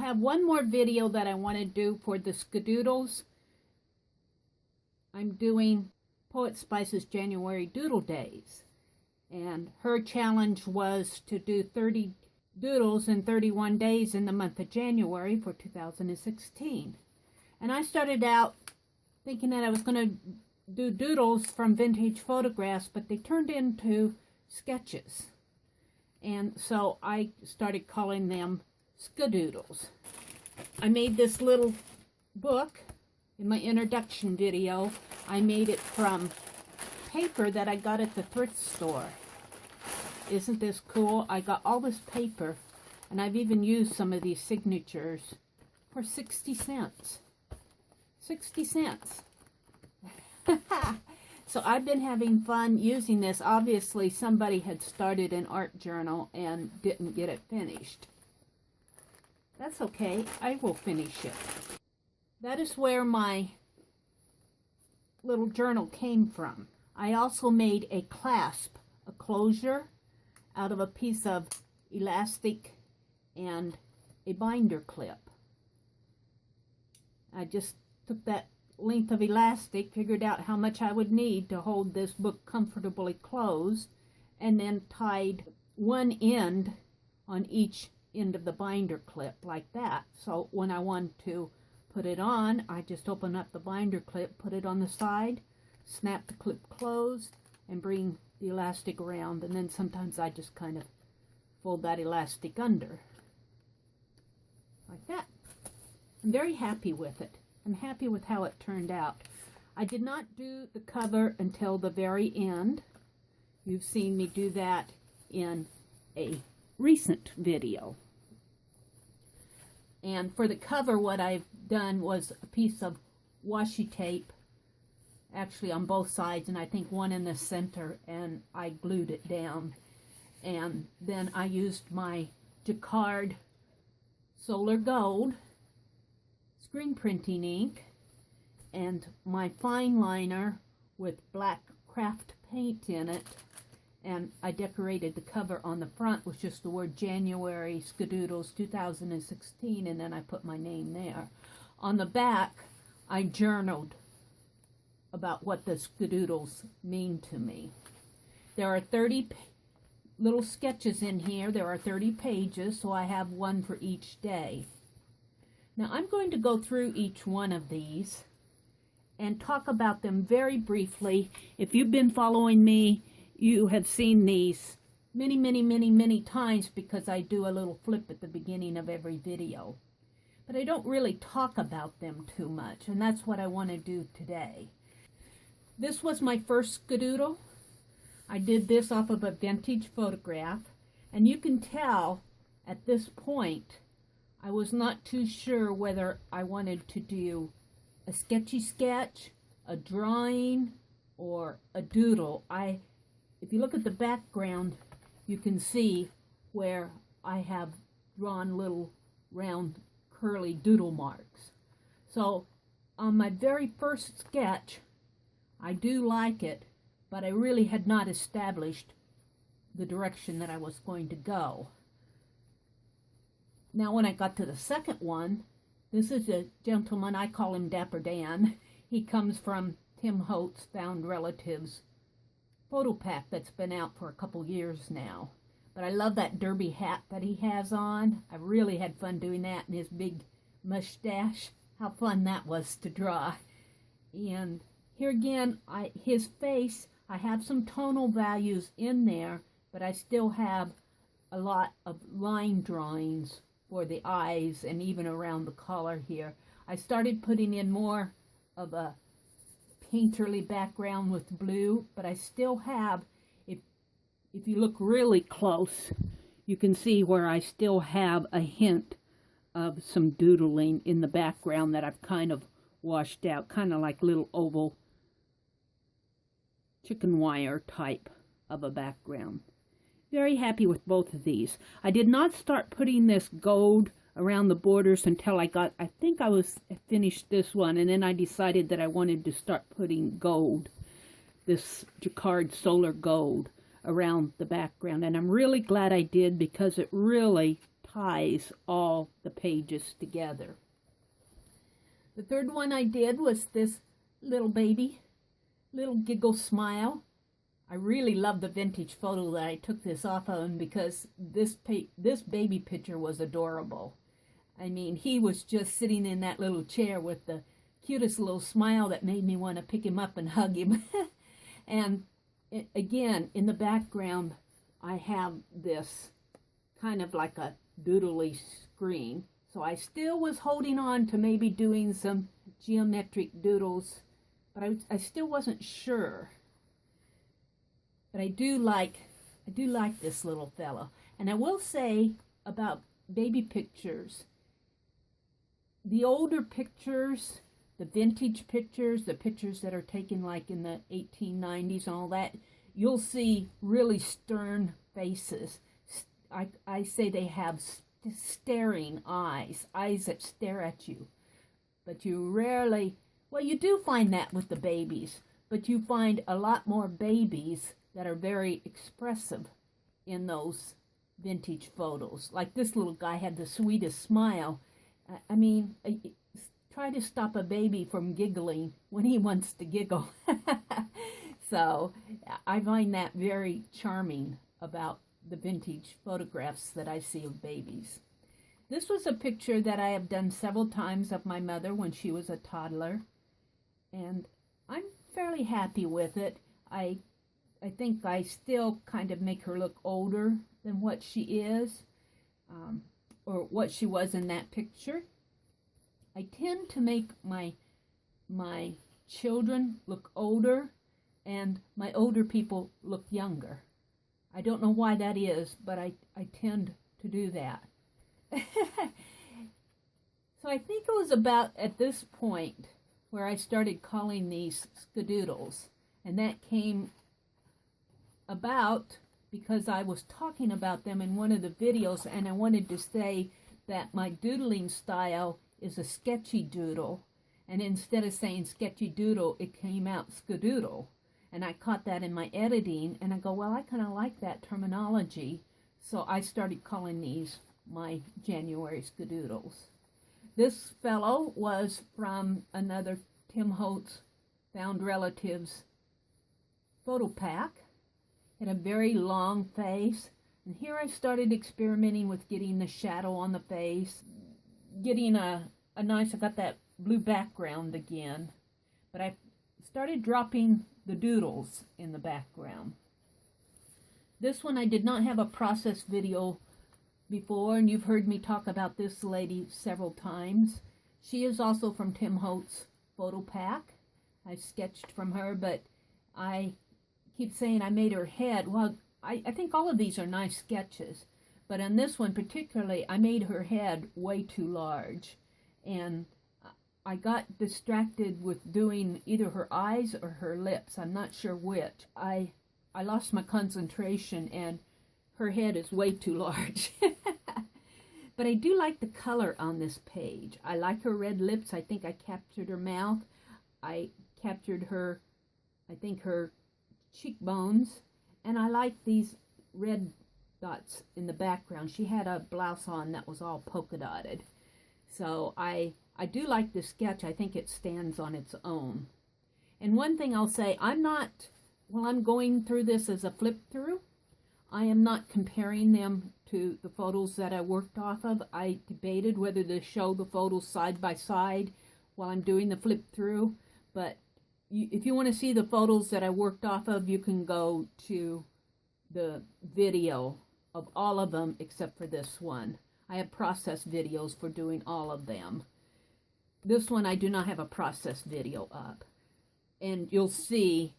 have one more video that I want to do for the SK-Doodles. I'm doing Poetspice's January Doodle Days. And her challenge was to do 30 doodles in 31 days in the month of January for 2016. And I started out thinking that I was going to do doodles from vintage photographs, but they turned into sketches. And so I started calling them SK-Doodles. I made this little book in my introduction video. I made it from paper that I got at the thrift store. Isn't this cool? I got all this paper, and I've even used some of these signatures for 60 cents. 60 cents. So I've been having fun using this. Obviously, somebody had started an art journal and didn't get it finished. That's okay. I will finish it. That is where my little journal came from. I also made a clasp, a closure, out of a piece of elastic and a binder clip. I just took that length of elastic, figured out how much I would need to hold this book comfortably closed, and then tied one end on each end of the binder clip like that. So when I want to put it on, I just open up the binder clip, put it on the side, snap the clip closed, and bring the elastic around, and then sometimes I just kind of fold that elastic under like that. I'm very happy with it. I'm happy with how it turned out. I did not do the cover until the very end. You've seen me do that in a recent video. And for the cover, what I've done was a piece of washi tape, actually on both sides, and I think one in the center, and I glued it down. And then I used my Jacquard Solar Gold screen printing ink and my fine liner with black craft paint in it, and I decorated the cover on the front with just the word January SK-Doodles 2016, and then I put my name there. On the back, I journaled about what the SK-Doodles mean to me. There are 30 little sketches in here. There are 30 pages, so I have one for each day. Now I'm going to go through each one of these and talk about them very briefly. If you've been following me, you have seen these many times because I do a little flip at the beginning of every video. But I don't really talk about them too much, and that's what I want to do today. This was my first SK-Doodle. I did this off of a vintage photograph, and you can tell at this point I was not too sure whether I wanted to do a sketchy sketch, a drawing, or a doodle. If you look at the background, you can see where I have drawn little round curly doodle marks. So on my very first sketch, I do like it, but I really had not established the direction that I was going to go. Now when I got to the second one, this is a gentleman, I call him Dapper Dan. He comes from Tim Holt's Found Relatives photo pack that's been out for a couple years now. But I love that derby hat that he has on. I really had fun doing that, and his big mustache. How fun that was to draw. And here again, his face, I have some tonal values in there, but I still have a lot of line drawings for the eyes and even around the collar here. I started putting in more of a painterly background with blue, but I still have, if you look really close, you can see where I still have a hint of some doodling in the background that I've kind of washed out, kind of like little oval chicken wire type of a background. Very happy with both of these. I did not start putting this gold around the borders until I think I finished this one, and then I decided that I wanted to start putting gold, this Jacquard Solar Gold, around the background. And I'm really glad I did, because it really ties all the pages together. The third one I did was this little baby, little giggle smile. I really love the vintage photo that I took this off of him because this baby picture was adorable. I mean, he was just sitting in that little chair with the cutest little smile that made me want to pick him up and hug him. And again, in the background, I have this kind of like a doodly screen. So I still was holding on to maybe doing some geometric doodles, but I still wasn't sure. But I do like this little fellow. And I will say about baby pictures, the older pictures, the vintage pictures, the pictures that are taken like in the 1890s and all that, you'll see really stern faces. I say they have staring eyes that stare at you. But you rarely, well, you do find that with the babies, but you find a lot more babies that are very expressive in those vintage photos. Like this little guy had the sweetest smile. I mean, try to stop a baby from giggling when he wants to giggle. So I find that very charming about the vintage photographs that I see of babies. This was a picture that I have done several times of my mother when she was a toddler, and I'm fairly happy with it. I think I still kind of make her look older than what she is, or what she was in that picture. I tend to make my children look older and my older people look younger. I don't know why that is, but I tend to do that. So I think it was about at this point where I started calling these SK-Doodles, and that came about because I was talking about them in one of the videos, and I wanted to say that my doodling style is a sketchy doodle, and instead of saying sketchy doodle, it came out SK-Doodle. And I caught that in my editing, and I go, well, I kind of like that terminology, so I started calling these my January SK-Doodles. This fellow was from another Tim Holtz Found Relatives photo pack. Had a very long face, and here I started experimenting with getting the shadow on the face, getting a nice, I got that blue background again, but I started dropping the doodles in the background. This one I did not have a process video before, and you've heard me talk about this lady several times. She is also from Tim Holtz photo pack. I sketched from her, but I keep saying I made her head. Well, I think all of these are nice sketches, but on this one particularly, I made her head way too large, and I got distracted with doing either her eyes or her lips. I'm not sure which. I lost my concentration, and her head is way too large. But I do like the color on this page. I like her red lips. I think I captured her mouth. I captured her, I think her cheekbones. And I like these red dots in the background. She had a blouse on that was all polka dotted. So I do like the sketch. I think it stands on its own. And one thing I'll say, while I'm going through this as a flip through, I am not comparing them to the photos that I worked off of. I debated whether to show the photos side by side while I'm doing the flip through. But if you want to see the photos that I worked off of, you can go to the video of all of them except for this one. I have process videos for doing all of them. This one I do not have a process video up. And you'll see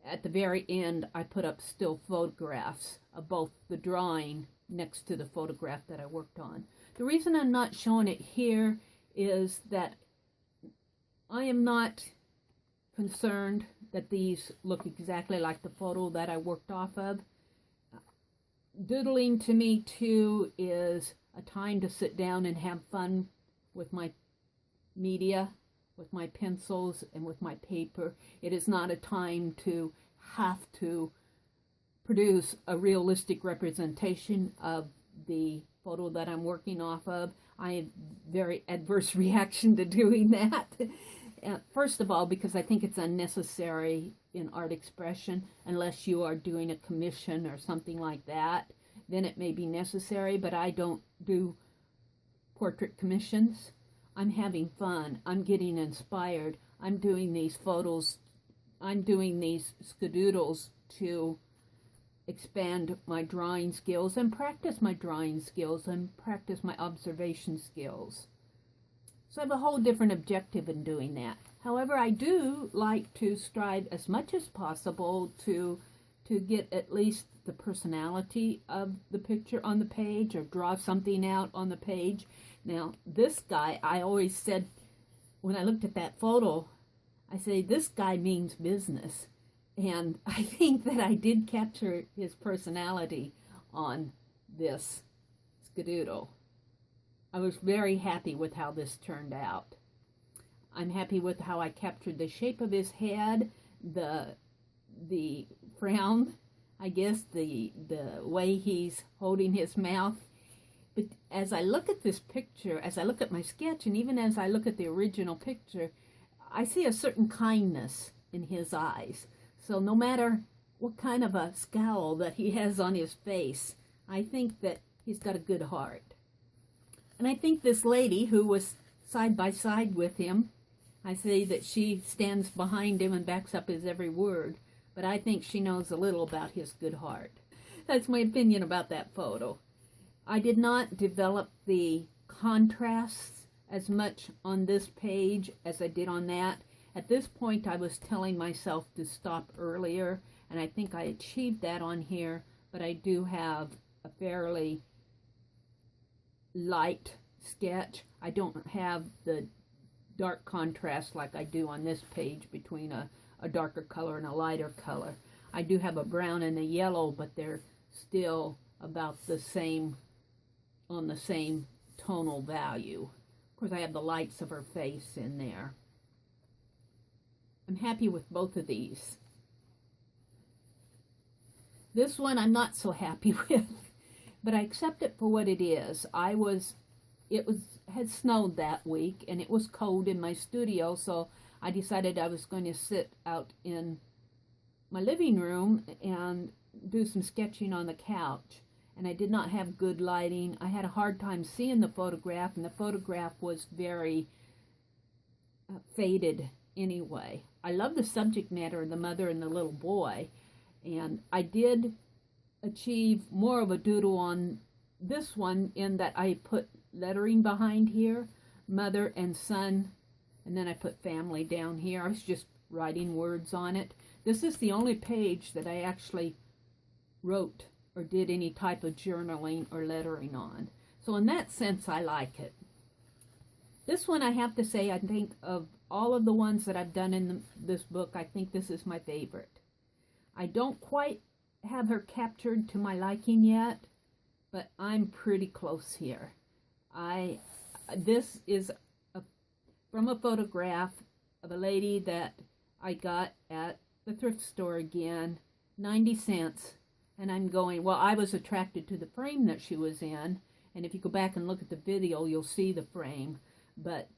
at the very end I put up still photographs of both the drawing next to the photograph that I worked on. The reason I'm not showing it here is that I am not concerned that these look exactly like the photo that I worked off of. Doodling to me too is a time to sit down and have fun with my media, with my pencils and with my paper. It is not a time to have to produce a realistic representation of the photo that I'm working off of. I have very adverse reaction to doing that. First of all, because I think it's unnecessary in art expression, unless you are doing a commission or something like that, then it may be necessary, but I don't do portrait commissions. I'm having fun. I'm getting inspired. I'm doing these photos. I'm doing these SK-Doodles to expand my drawing skills and practice my drawing skills and practice my observation skills. So I have a whole different objective in doing that. However, I do like to strive as much as possible to get at least the personality of the picture on the page, or draw something out on the page. Now, this guy, I always said, when I looked at that photo, I say, this guy means business. And I think that I did capture his personality on this SK-Doodle. I was very happy with how this turned out. I'm happy with how I captured the shape of his head, the frown, I guess, the way he's holding his mouth. But as I look at this picture, as I look at my sketch, and even as I look at the original picture, I see a certain kindness in his eyes. So no matter what kind of a scowl that he has on his face, I think that he's got a good heart. And I think this lady who was side by side with him, I say that she stands behind him and backs up his every word, but I think she knows a little about his good heart. That's my opinion about that photo. I did not develop the contrasts as much on this page as I did on that. At this point, I was telling myself to stop earlier, and I think I achieved that on here, but I do have a fairly light sketch. I don't have the dark contrast like I do on this page between a darker color and a lighter color. I do have a brown and a yellow, but they're still about the same, on the same tonal value. Of course, I have the lights of her face in there. I'm happy with both of these. This one I'm not so happy with, but I accept it for what it is. It had snowed that week, and it was cold in my studio, so I decided I was going to sit out in my living room and do some sketching on the couch. And I did not have good lighting. I had a hard time seeing the photograph, and the photograph was very faded anyway. I love the subject matter, the mother and the little boy, and I did achieve more of a doodle on this one in that I put lettering behind here, mother and son, and then I put family down here. I was just writing words on it. This is the only page that I actually wrote or did any type of journaling or lettering on. So in that sense, I like it. This one, I have to say, I think of all of the ones that I've done in this book, I think this is my favorite. I don't quite have her captured to my liking yet, but I'm pretty close here. This is from a photograph of a lady that I got at the thrift store again, 90 cents. And I'm going, well, I was attracted to the frame that she was in. And if you go back and look at the video, you'll see the frame. But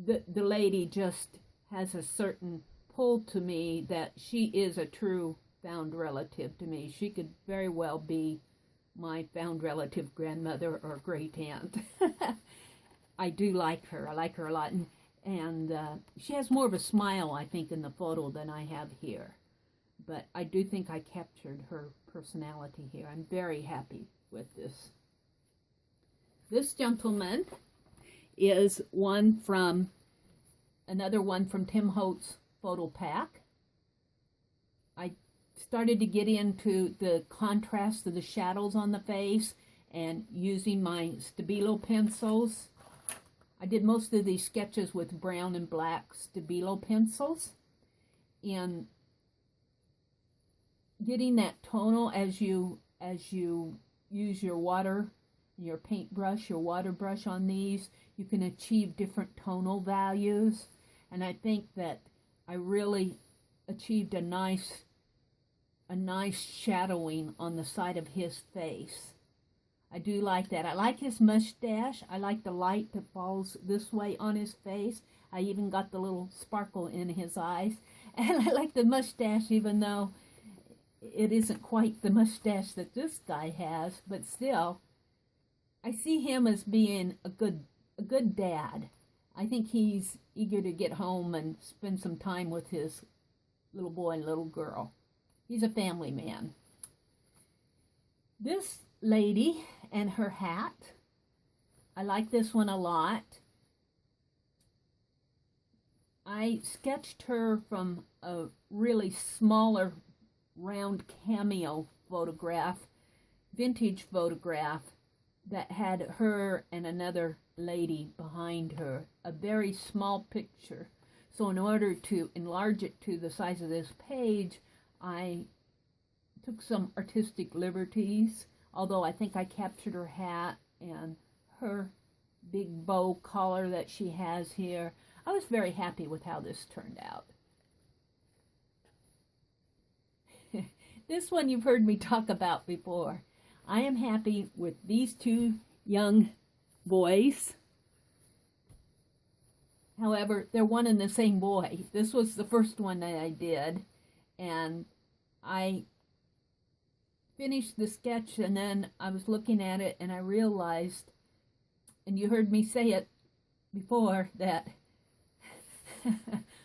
the lady just has a certain pull to me that she is a true found relative to me. She could very well be my found relative grandmother or great aunt. I do like her. I like her a lot. And she has more of a smile, I think, in the photo than I have here. But I do think I captured her personality here. I'm very happy with this. This gentleman is another one from Tim Holtz's photo pack. I started to get into the contrast of the shadows on the face and using my Stabilo pencils. I did most of these sketches with brown and black Stabilo pencils. And getting that tonal as you use your water, your paintbrush, your water brush on these, you can achieve different tonal values. And I think that I really achieved a nice shadowing on the side of his face. I do like that. I like his mustache. I like the light that falls this way on his face. I even got the little sparkle in his eyes. And I like the mustache, even though it isn't quite the mustache that this guy has. But still, I see him as being a good dad. I think he's eager to get home and spend some time with his little boy and little girl. He's a family man. This lady and her hat, I like this one a lot. I sketched her from a really smaller round cameo photograph, vintage photograph, that had her and another lady behind her, a very small picture. So in order to enlarge it to the size of this page, I took some artistic liberties, although I think I captured her hat and her big bow collar that she has here. I was very happy with how this turned out. This one you've heard me talk about before. I am happy with these two young boys. However, they're one and the same boy. This was the first one that I did, and I finished the sketch, and then I was looking at it and I realized, and you heard me say it before, that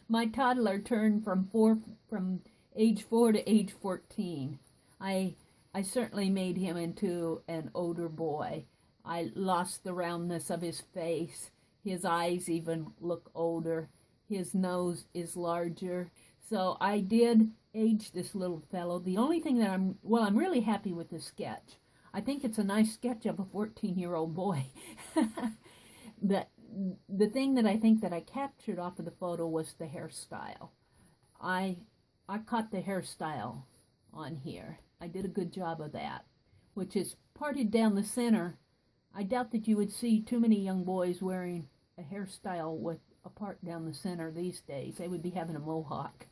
my toddler turned from age 4 to age 14. I certainly made him into an older boy. I lost the roundness of his face. His eyes even look older. His nose is larger. So I did age this little fellow. The only thing that I'm really happy with this sketch. I think it's a nice sketch of a 14-year-old boy. The thing that I think that I captured off of the photo was the hairstyle. I caught the hairstyle on here. I did a good job of that, which is parted down the center. I doubt that you would see too many young boys wearing a hairstyle with a part down the center these days. They would be having a mohawk.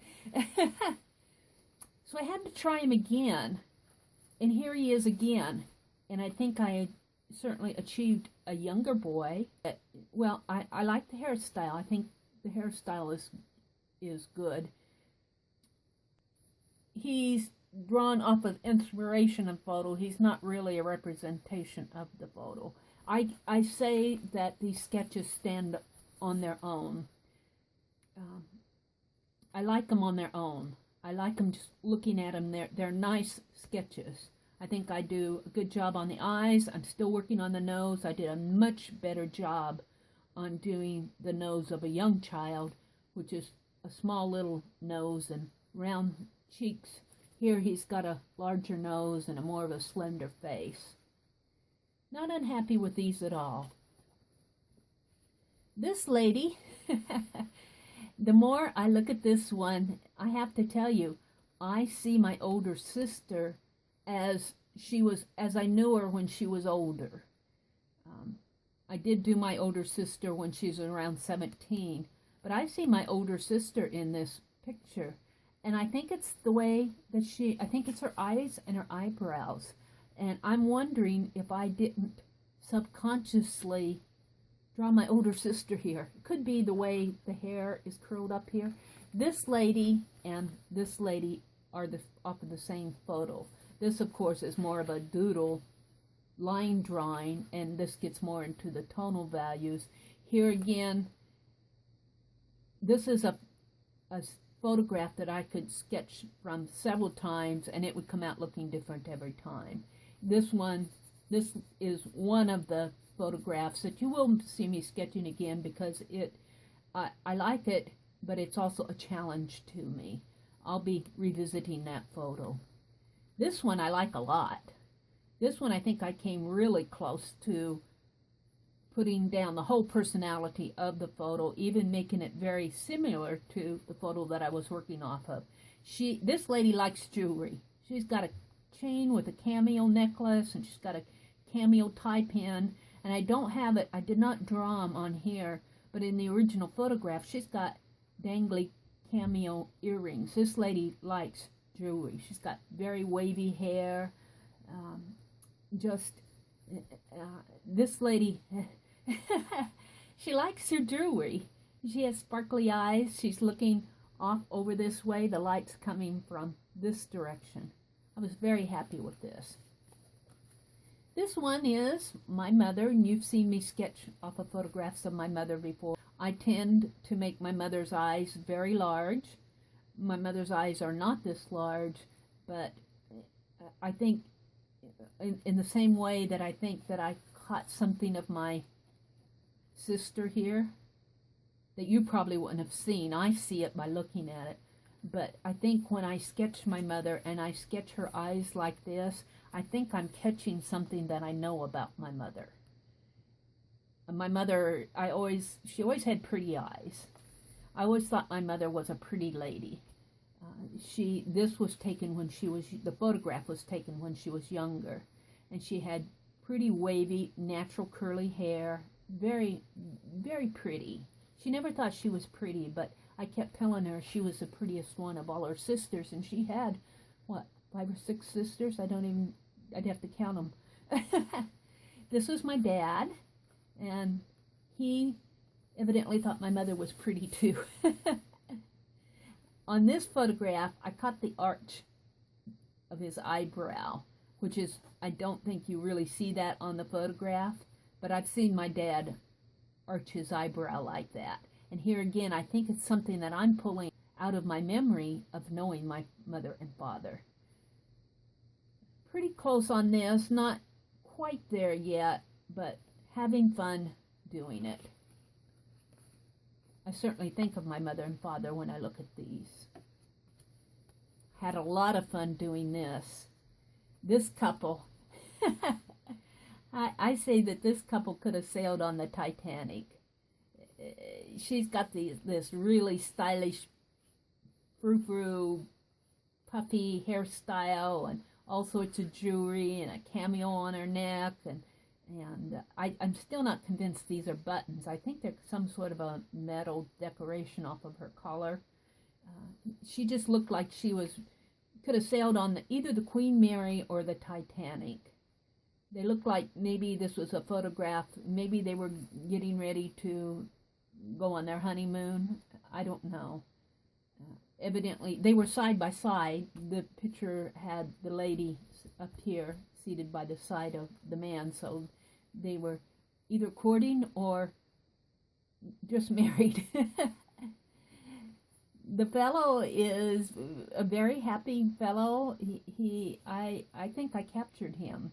So I had to try him again, and here he is again. And I think I certainly achieved a younger boy. Well, I like the hairstyle. I think the hairstyle is good. He's drawn off of inspiration of photo. He's not really a representation of the photo. I say that these sketches stand on their own. I like them on their own. I like them just looking at them. They're nice sketches. I think I do a good job on the eyes. I'm still working on the nose. I did a much better job on doing the nose of a young child, which is a small little nose and round cheeks. Here he's got a larger nose and a more of a slender face. Not unhappy with these at all. This lady, the more I look at this one, I have to tell you, I see my older sister as I knew her when she was older. I did do my older sister when she was around 17, but I see my older sister in this picture. And I think it's the way that I think it's her eyes and her eyebrows. And I'm wondering if I didn't subconsciously draw my older sister here. It could be the way the hair is curled up here. This lady and this lady are off of the same photo. This, of course, is more of a doodle line drawing, and this gets more into the tonal values. Here again, this is a photograph that I could sketch from several times, and it would come out looking different every time. This is one of the photographs that you will see me sketching again, because I like it, but it's also a challenge to me. I'll be revisiting that photo. This one I like a lot. This one I think I came really close to putting down the whole personality of the photo, even making it very similar to the photo that I was working off of. This lady likes jewelry. She's got a chain with a cameo necklace, and she's got a cameo tie pin, and I don't have it, I did not draw them on here, but in the original photograph, she's got dangly cameo earrings. This lady likes jewelry. She's got very wavy hair, just This lady, she likes her jewelry. She has sparkly eyes. She's looking off over this way. The light's coming from this direction. I was very happy with this. This one is my mother, and you've seen me sketch off of photographs of my mother before. I tend to make my mother's eyes very large. My mother's eyes are not this large, but I think in the same way that I think that I caught something of my sister here that you probably wouldn't have seen. I see it by looking at it. But I think when I sketch my mother and I sketch her eyes like this, I think I'm catching something that I know about my mother. My mother, she always had pretty eyes. I always thought my mother was a pretty lady. This was taken when the photograph was taken when she was younger. And she had pretty wavy, natural curly hair, very, very pretty. She never thought she was pretty, but I kept telling her she was the prettiest one of all her sisters, and she had, 5 or 6 sisters? I'd have to count them. This was my dad, and he evidently thought my mother was pretty too. On this photograph, I caught the arch of his eyebrow, which is, I don't think you really see that on the photograph, but I've seen my dad arch his eyebrow like that. And here again, I think it's something that I'm pulling out of my memory of knowing my mother and father. Pretty close on this, not quite there yet, but having fun doing it. I certainly think of my mother and father when I look at these. Had a lot of fun doing this. This couple, I say that this couple could have sailed on the Titanic. She's got this really stylish, frou-frou, puffy hairstyle and all sorts of jewelry and a cameo on her neck. And I'm still not convinced these are buttons. I think they're some sort of a metal decoration off of her collar. She just looked like she could have sailed on either the Queen Mary or the Titanic. They looked like maybe this was a photograph. Maybe they were getting ready to go on their honeymoon. I don't know. Evidently, they were side by side. The picture had the lady up here seated by the side of the man, so they were either courting or just married. The fellow is a very happy fellow. I think I captured him.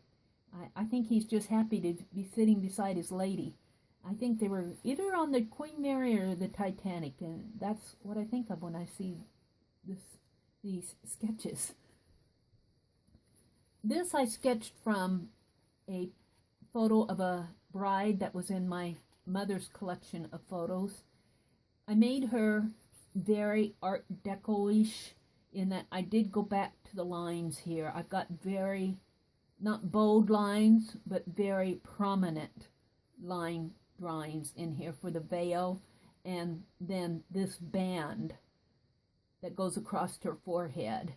I think he's just happy to be sitting beside his lady. I think they were either on the Queen Mary or the Titanic, and that's what I think of when I see these sketches. This I sketched from a photo of a bride that was in my mother's collection of photos. I made her very Art Deco-ish in that I did go back to the lines here. I've got very, not bold lines, but very prominent line drawings in here for the veil, and then this band that goes across her forehead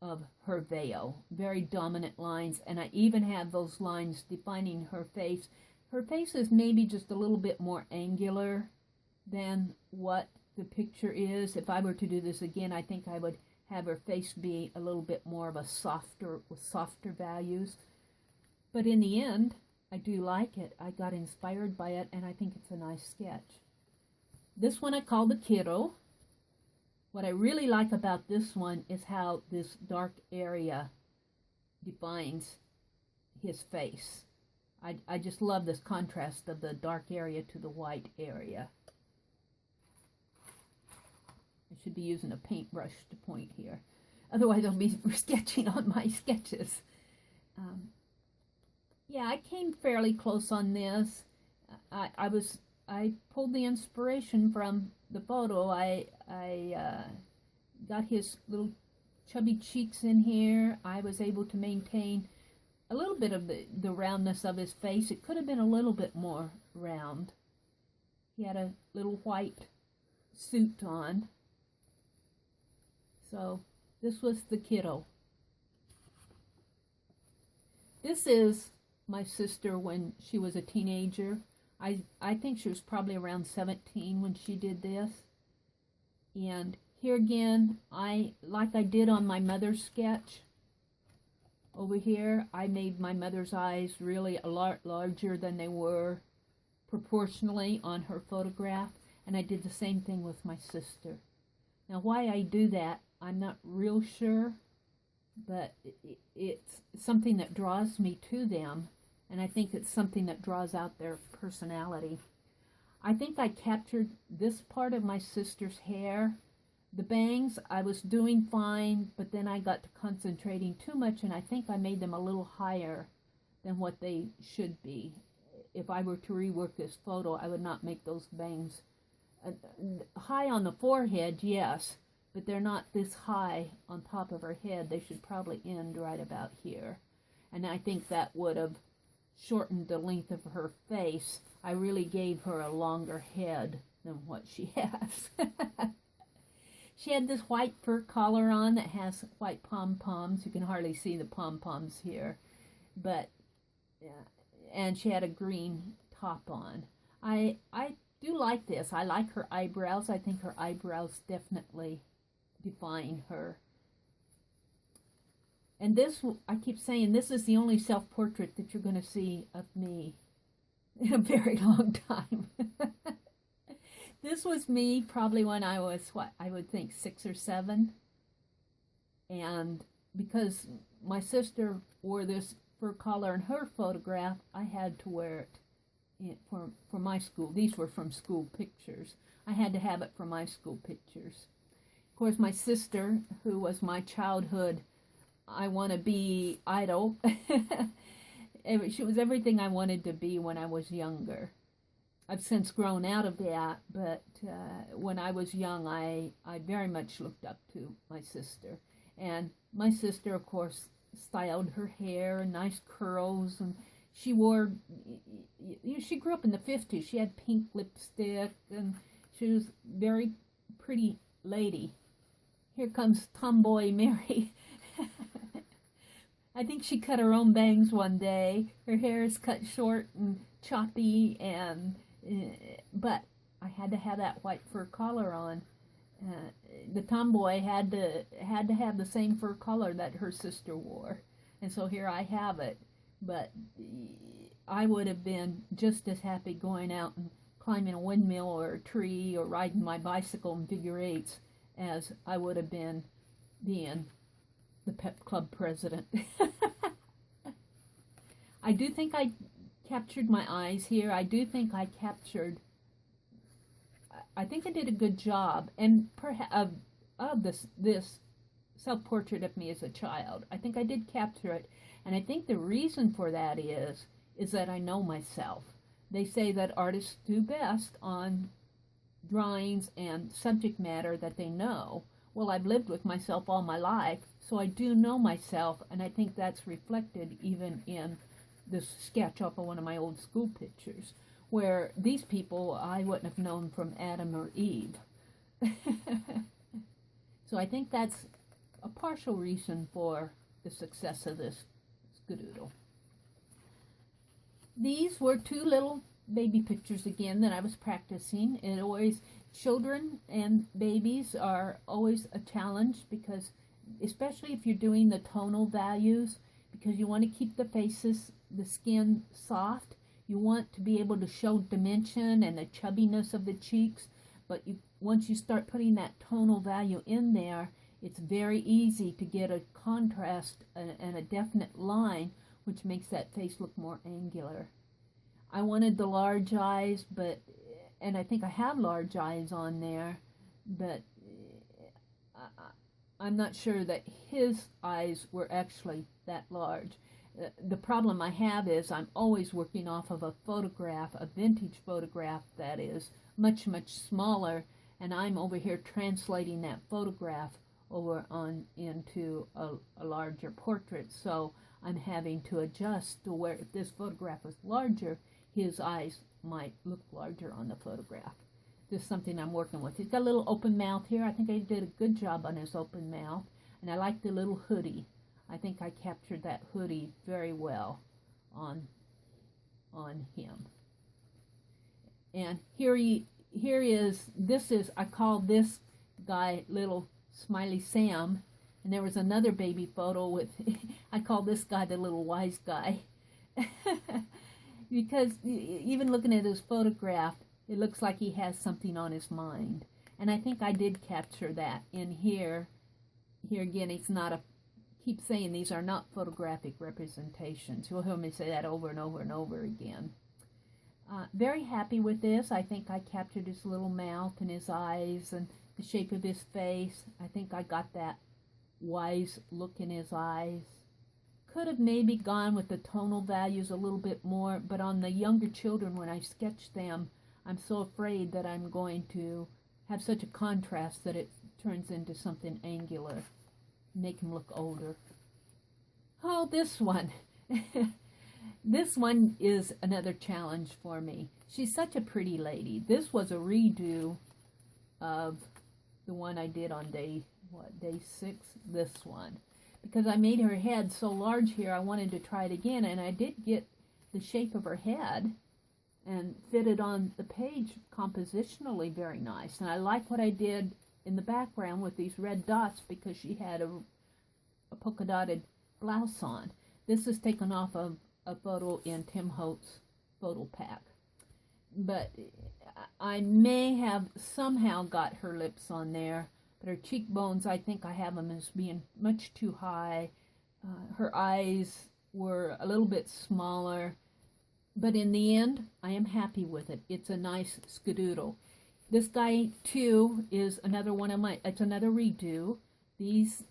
of her veil. Very dominant lines, and I even have those lines defining her face. Her face is maybe just a little bit more angular than what the picture is. If I were to do this again, I think I would have her face be a little bit more of a softer values. But in the end, I do like it. I got inspired by it, and I think it's a nice sketch. This one I call the kiddo. What I really like about this one is how this dark area defines his face. I just love this contrast of the dark area to the white area. I should be using a paintbrush to point here. Otherwise I'll be sketching on my sketches. Yeah, I came fairly close on this. I pulled the inspiration from the photo. I got his little chubby cheeks in here. I was able to maintain a little bit of the roundness of his face. It could have been a little bit more round. He had a little white suit on. So this was the kiddo. This is my sister when she was a teenager. I think she was probably around 17 when she did this. And here again, like I did on my mother's sketch, over here, I made my mother's eyes really a lot larger than they were proportionally on her photograph, and I did the same thing with my sister. Now, why I do that, I'm not real sure, but it's something that draws me to them, and I think it's something that draws out their personality. I think I captured this part of my sister's hair. The bangs, I was doing fine, but then I got to concentrating too much, and I think I made them a little higher than what they should be. If I were to rework this photo, I would not make those bangs high on the forehead, yes, but they're not this high on top of her head. They should probably end right about here. And I think that would have shortened the length of her face. I really gave her a longer head than what she has. She had this white fur collar on that has white pom-poms. You can hardly see the pom-poms here. But, and she had a green top on. I do like this. I like her eyebrows. I think her eyebrows definitely define her. And this, I keep saying, this is the only self-portrait that you're going to see of me in a very long time. This was me probably when I was, what, I would think 6 or 7. And because my sister wore this fur collar in her photograph, I had to wear it for my school. These were from school pictures. I had to have it for my school pictures. Of course, my sister, who was my childhood I want to be idol, she was everything I wanted to be when I was younger. I've since grown out of that, but when I was young, I very much looked up to my sister. And my sister, of course, styled her hair in nice curls, and she wore, she grew up in the 50s. She had pink lipstick, and she was a very pretty lady. Here comes tomboy Meri. I think she cut her own bangs one day. Her hair is cut short and choppy, and but I had to have that white fur collar on. The tomboy had to have the same fur collar that her sister wore, and so here I have it. But I would have been just as happy going out and climbing a windmill or a tree or riding my bicycle in figure eights as I would have been being the pep club president. I do think I captured my eyes here. I do think I captured, I think I did a good job, and perhaps of this self-portrait of me as a child. I think I did capture it, and I think the reason for that is that I know myself. They say that artists do best on drawings and subject matter that they know. Well, I've lived with myself all my life, so I do know myself, and I think that's reflected even in this sketch off of one of my old school pictures, where these people I wouldn't have known from Adam or Eve. So I think that's a partial reason for the success of this SK-Doodle. These were 2 little baby pictures again that I was practicing. And always, children and babies are always a challenge, because especially if you're doing the tonal values, because you want to keep the faces, the skin soft. You want to be able to show dimension and the chubbiness of the cheeks, but once you start putting that tonal value in there, it's very easy to get a contrast and a definite line, which makes that face look more angular. I wanted the large eyes, and I think I have large eyes on there, but I'm not sure that his eyes were actually that large. The problem I have is I'm always working off of a photograph, a vintage photograph that is much, much smaller, and I'm over here translating that photograph over into a larger portrait. So I'm having to adjust to where, if this photograph was larger, his eyes might look larger on the photograph. This is something I'm working with. He's got a little open mouth here. I think I did a good job on his open mouth. And I like the little hoodie. I think I captured that hoodie very well on on him. And I call this guy Little Smiley Sam, and there was another baby photo with, I call this guy the Little Wise Guy. Because even looking at his photograph, it looks like he has something on his mind. And I think I did capture that in here. Here again, it's not a, keep saying these are not photographic representations. You'll hear me say that over and over and over again. Very happy with this. I think I captured his little mouth and his eyes and the shape of his face. I think I got that wise look in his eyes. Could have maybe gone with the tonal values a little bit more, but on the younger children, when I sketch them, I'm so afraid that I'm going to have such a contrast that it turns into something angular, make him look older. Oh, this one. This one is another challenge for me. She's such a pretty lady. This was a redo of the one I did on day 6, this one. Because I made her head so large here, I wanted to try it again, and I did get the shape of her head and fit it on the page compositionally very nice. And I like what I did in the background with these red dots because she had a polka dotted blouse on. This is taken off of a photo in Tim Holt's photo pack. But I may have somehow got her lips on there, but her cheekbones, I think I have them as being much too high. Her eyes were a little bit smaller, but in the end, I am happy with it. It's a nice skadoodle. This guy, too, is another one of my, it's another redo. These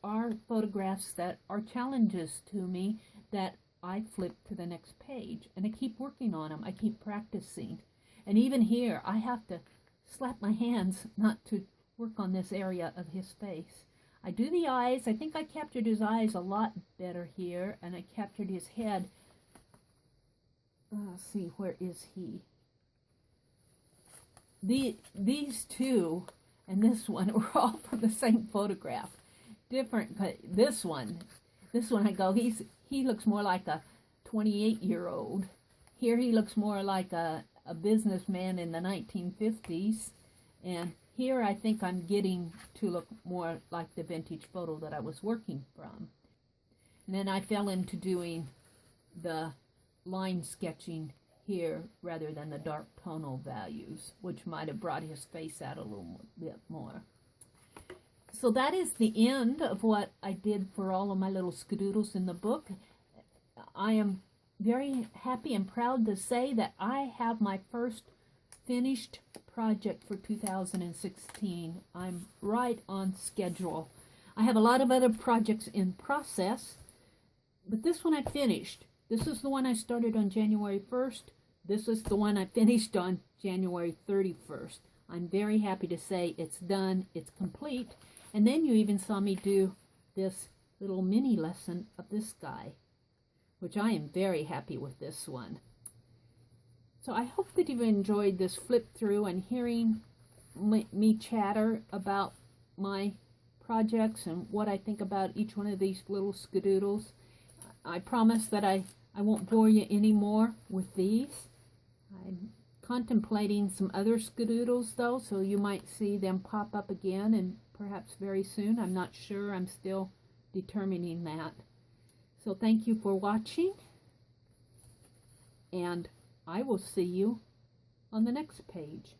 are photographs that are challenges to me that I flip to the next page, and I keep working on them. I keep practicing. And even here, I have to slap my hands not to work on this area of his face. I do the eyes. I think I captured his eyes a lot better here, and I captured his head. Let's see, where is he? These two and this one were all from the same photograph. Different, but this one I go, he looks more like a 28-year-old. Here he looks more like a businessman in the 1950s. And here I think I'm getting to look more like the vintage photo that I was working from. And then I fell into doing the line sketching here rather than the dark tonal values, which might have brought his face out a little bit more. So that is the end of what I did for all of my little skadoodles in the book. I am very happy and proud to say that I have my first finished project for 2016. I'm right on schedule. I have a lot of other projects in process, but this one I finished. This is the one I started on January 1st. This is the one I finished on January 31st. I'm very happy to say it's done, it's complete. And then you even saw me do this little mini lesson of this guy, which I am very happy with this one. So I hope that you've enjoyed this flip through and hearing me chatter about my projects and what I think about each one of these little skadoodles. I promise that I won't bore you anymore with these. I'm contemplating some other skadoodles though, so you might see them pop up again and perhaps very soon. I'm not sure. I'm still determining that. So thank you for watching, and I will see you on the next page.